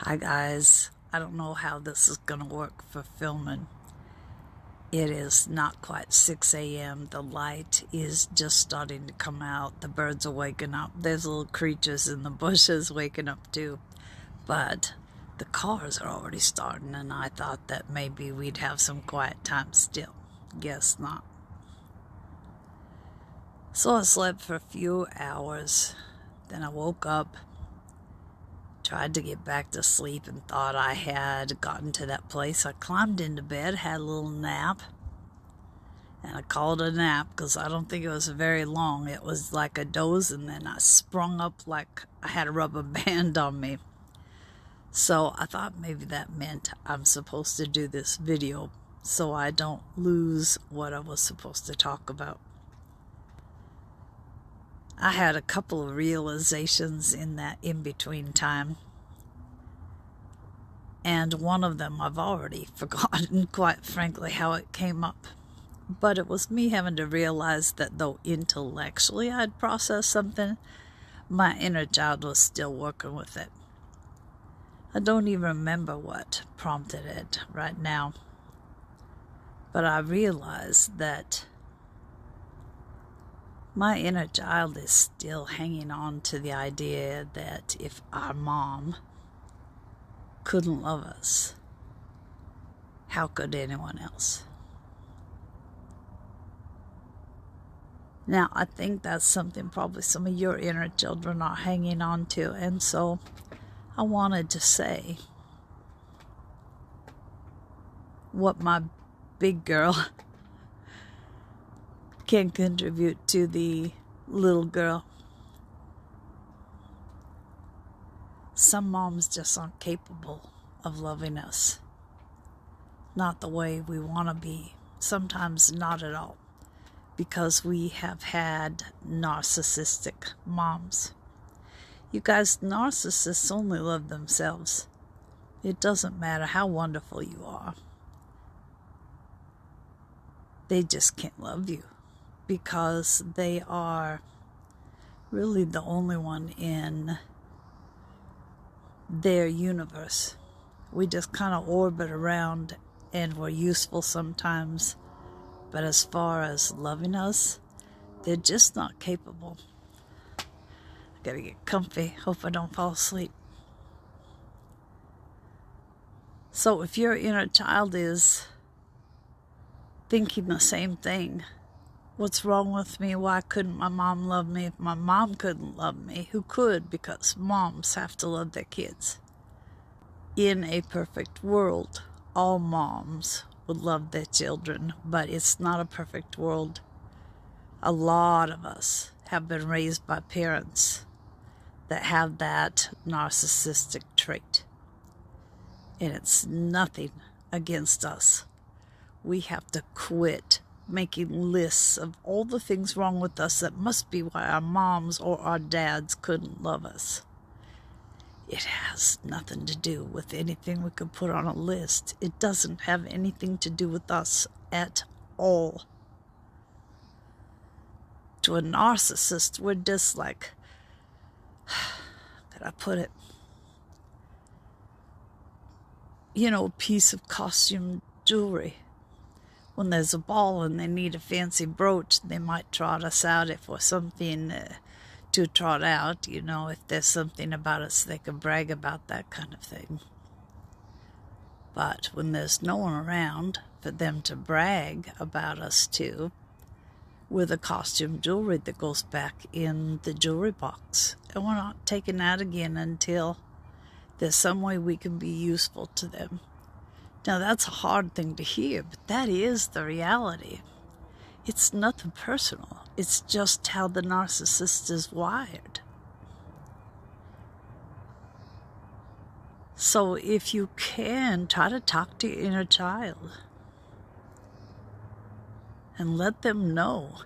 Hi guys, I don't know how this is going to work for filming. It is not quite 6 a.m. The light is just starting to come out. The birds are waking up. There's little creatures in the bushes waking up too. But the cars are already starting, and I thought that maybe we'd have some quiet time still. Guess not. So I slept for a few hours. Then I woke up, tried to get back to sleep, and thought I had gotten to that place. I climbed into bed, had a little nap, and I called it a nap because I don't think it was very long. It was like a doze, and then I sprung up like I had a rubber band on me. So I thought maybe that meant I'm supposed to do this video so I don't lose what I was supposed to talk about. I had a couple of realizations in that in-between time. And one of them I've already forgotten, quite frankly, how it came up. But it was me having to realize that though intellectually I'd processed something, my inner child was still working with it. I don't even remember what prompted it right now. But I realized that my inner child is still hanging on to the idea that if our mom couldn't love us, how could anyone else? Now, I think that's something probably some of your inner children are hanging on to, and so I wanted to say what my big girl can contribute to the little girl. Some moms just aren't capable of loving us. Not the way we want to be. Sometimes not at all. Because we have had narcissistic moms. You guys, narcissists only love themselves. It doesn't matter how wonderful you are. They just can't love you because they are really the only one in their universe. We just kind of orbit around and we're useful sometimes. But as far as loving us, they're just not capable. I gotta get comfy. Hope I don't fall asleep. So if your inner child is thinking the same thing, what's wrong with me? Why couldn't my mom love me? If my mom couldn't love me, who could? Because moms have to love their kids. In a perfect world, all moms would love their children, but it's not a perfect world. A lot of us have been raised by parents that have that narcissistic trait. And it's nothing against us. We have to quit making lists of all the things wrong with us that must be why our moms or our dads couldn't love us. It has nothing to do with anything we could put on a list. It doesn't have anything to do with us at all. To a narcissist, we're just like, how could I put it? You know, a piece of costume jewelry. When there's a ball and they need a fancy brooch, they might trot us out if we're something to trot out, you know, if there's something about us they can brag about, that kind of thing. But when there's no one around for them to brag about us to, we're the costume jewelry that goes back in the jewelry box. And we're not taken out again until there's some way we can be useful to them. Now that's a hard thing to hear, but that is the reality. It's nothing personal. It's just how the narcissist is wired. So if you can, try to talk to your inner child and let them know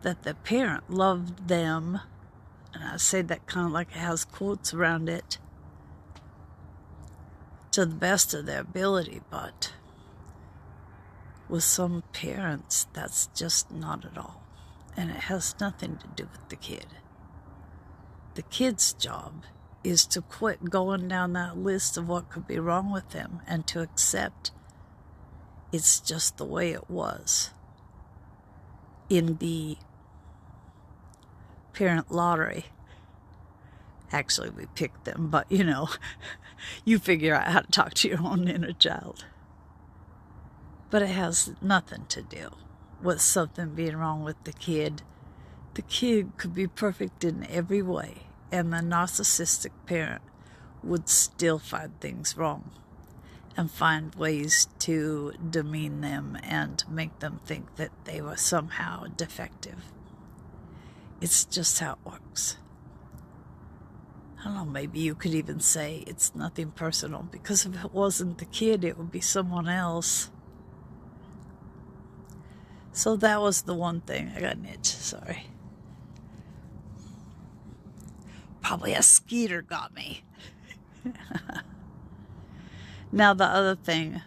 that the parent loved them, and I say that kind of like it has quotes around it, to the best of their ability, but with some parents, that's just not at all. And it has nothing to do with the kid. The kid's job is to quit going down that list of what could be wrong with them and to accept it's just the way it was. In the parent lottery, actually we picked them, but you figure out how to talk to your own inner child. But it has nothing to do with something being wrong with the kid. The kid could be perfect in every way, and the narcissistic parent would still find things wrong and find ways to demean them and make them think that they were somehow defective. It's just how it works. I don't know, maybe you could even say it's nothing personal, because if it wasn't the kid, it would be someone else. So that was the one thing. I got an itch, sorry. Probably a skeeter got me. Now the other thing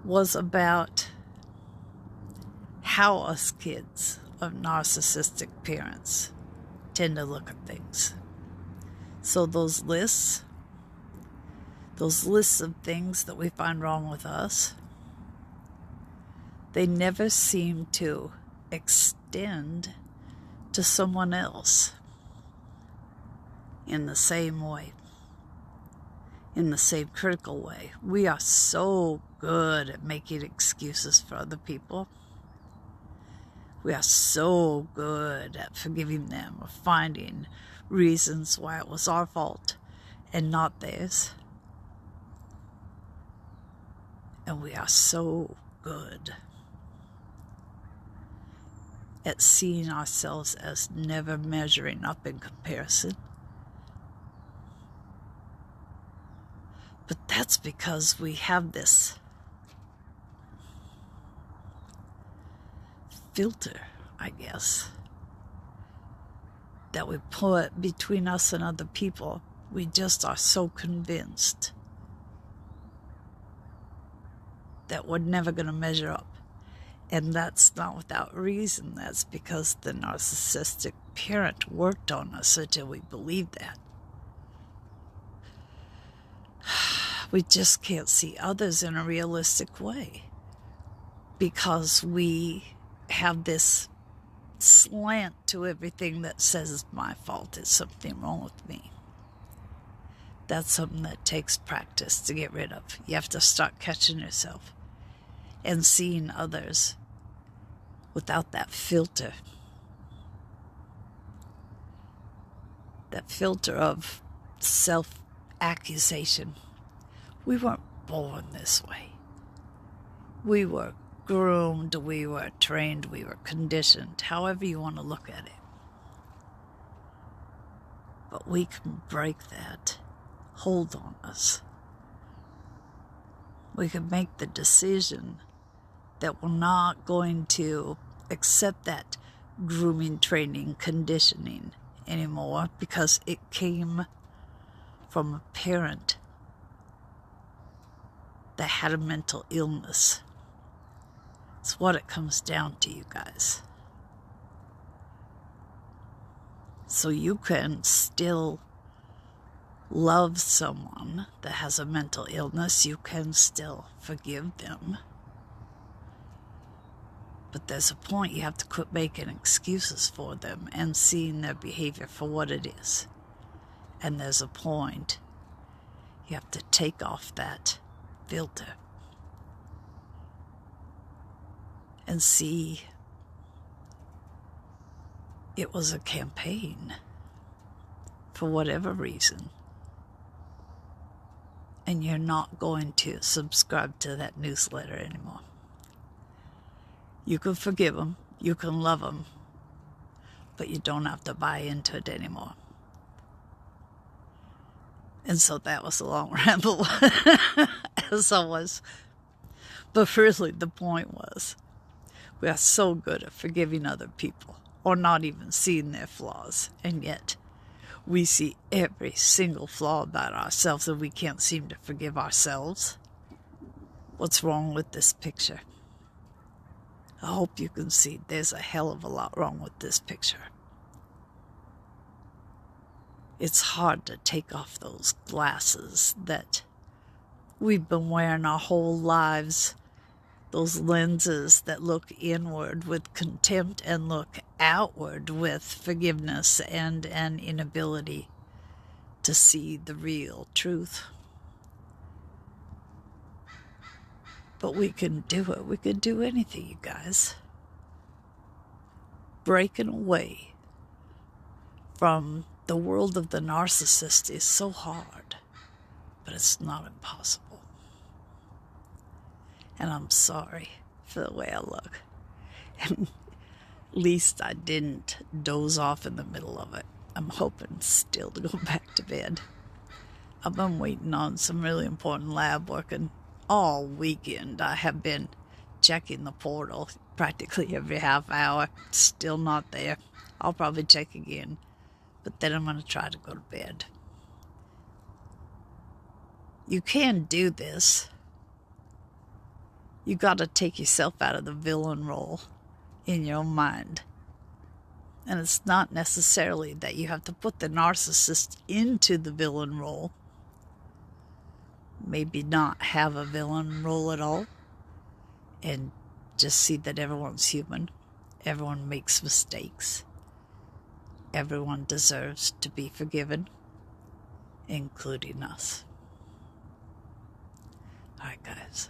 was about how us kids of narcissistic parents tend to look at things. So those lists of things that we find wrong with us, they never seem to extend to someone else in the same way, in the same critical way. We are so good at making excuses for other people. We are so good at forgiving them or finding reasons why it was our fault and not theirs. And we are so good at seeing ourselves as never measuring up in comparison. But that's because we have this filter, I guess, that we put between us and other people. We just are so convinced that we're never going to measure up. And that's not without reason. That's because the narcissistic parent worked on us until we believed that. We just can't see others in a realistic way because we have this slant to everything that says it's my fault, it's something wrong with me. That's something that takes practice to get rid of. You have to start catching yourself and seeing others without that filter. That filter of self-accusation. We weren't born this way. We were groomed, we were trained, we were conditioned, however you want to look at it. But we can break that hold on us. We can make the decision that we're not going to accept that grooming, training, conditioning anymore because it came from a parent that had a mental illness. It's what it comes down to, you guys. So you can still love someone that has a mental illness. You can still forgive them. But there's a point you have to quit making excuses for them and seeing their behavior for what it is. And there's a point you have to take off that filter and see it was a campaign for whatever reason. And you're not going to subscribe to that newsletter anymore. You can forgive them, you can love them, but you don't have to buy into it anymore. And so that was a long ramble, as always. But really, the point was, we are so good at forgiving other people, or not even seeing their flaws, and yet we see every single flaw about ourselves, and we can't seem to forgive ourselves. What's wrong with this picture? I hope you can see there's a hell of a lot wrong with this picture. It's hard to take off those glasses that we've been wearing our whole lives, those lenses that look inward with contempt and look outward with forgiveness and an inability to see the real truth. But we can do it. We can do anything, you guys. Breaking away from the world of the narcissist is so hard, but it's not impossible. And I'm sorry for the way I look. And at least I didn't doze off in the middle of it. I'm hoping still to go back to bed. I've been waiting on some really important lab work, and all weekend I have been checking the portal practically every half hour. Still not there. I'll probably check again, but then I'm going to try to go to bed. You can do this. You got to take yourself out of the villain role in your mind. And it's not necessarily that you have to put the narcissist into the villain role. Maybe not have a villain role at all. And just see that everyone's human. Everyone makes mistakes. Everyone deserves to be forgiven, including us. All right, guys.